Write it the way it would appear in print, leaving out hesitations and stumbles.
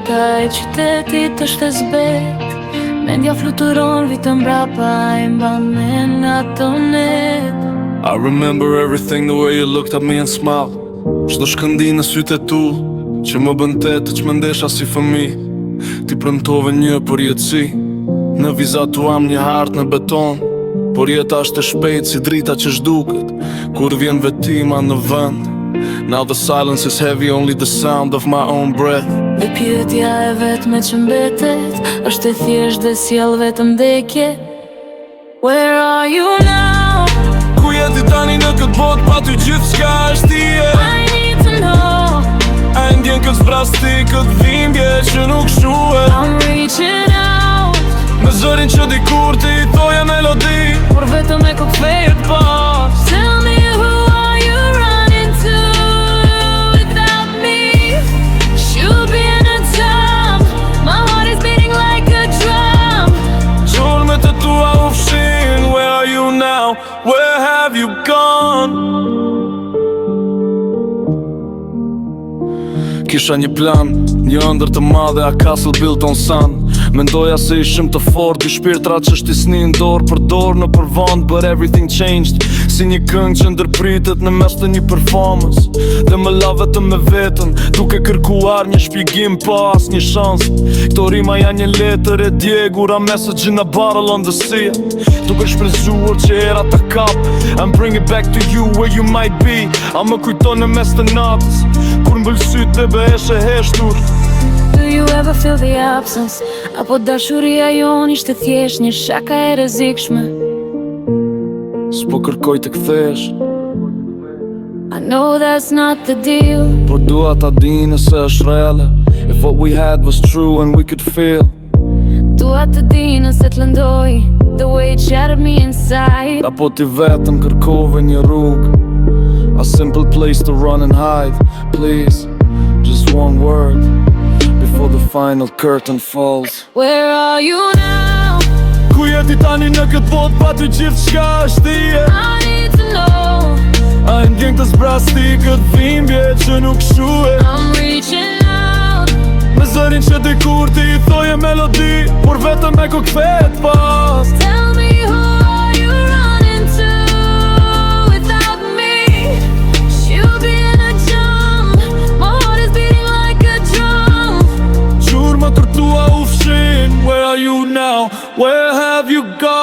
Jeta e qytetit është e zbet, mendja fluturon vitën mbrapa e mban me ato net. I remember everything the way you looked at me and smiled. Çdo shkëndi në sytë e tu që më bën tetë që më ndesha si fëmi. Ti premtove një përjetësi, në vizat tuam një hartë në beton. Por jeta është e shpejt si drita që zhduket kur vjen vetima në vend. Now the silence is heavy, only the sound of my own breath. Dhe pyetja e vetme që mbetet është e thjesht dhe sjell vetëm vdekje. Where are you now? Ku je ti tani në këtë botë pa ty gjithçka është tije? I need to know. A e ndjen këtë zbrasti, këtë dhimbje që nuk shuhet? I'm reaching out. Me zërin që dikur ti i thoje melodi, por vetëm e kokfejt pas. Tell me who are you running to without me? Should be in a time. My heart is beating like a drum. Gjurmet e tua u fshin. Where are you now? Where have you gone? Kisha një plan, një ëndër të madhe, a castle built on sand. Mendoja se ishim të fort, i shpirtrat që shtisnin dorë për dorë në përvand. But everything changed, si një këngë që ndërpritet në mes të një performance. Dhe më la vetëm me vetën, duke kërkuar një shpjegim pa as një shans. Këto rima janë një letër e djegur, a message in a bottle on the sea. Duke shprezuar që era ta kap, I'm bring it back to you where you might be. A më kujton në mes të natës, kur mbëll sytë dhe behesh e heshtur. Do you ever feel the absence? Apo dashuria jon ishte thjesht një shaka e rrezikshme? S'po kërkoj të kthesh, I know that's not the deal. por dua ta di nëse është reale. If what we had was true and we could feel. Dua të di nëse t'lëndoj the way it shattered me inside. Apo ti vetëm kërkove një rrugë, a simple place to run and hide. Please, just one word before the final curtain falls. Where are you now? Ku je ti tani në këtë botë pa ty gjithçka është tije? I need to know. A e ndjen këtë zbrasti, këtë dhimbje që nuk shuhet? I'm reaching out. Me zërin që dikur ti i thoje melodi, por vetëm e kokfet pas. Tell me who are you running to without me? Should be in a jump. My heart is beating like a drum. Gjurma tërtua u fshin. Where are you now? Where have you gone?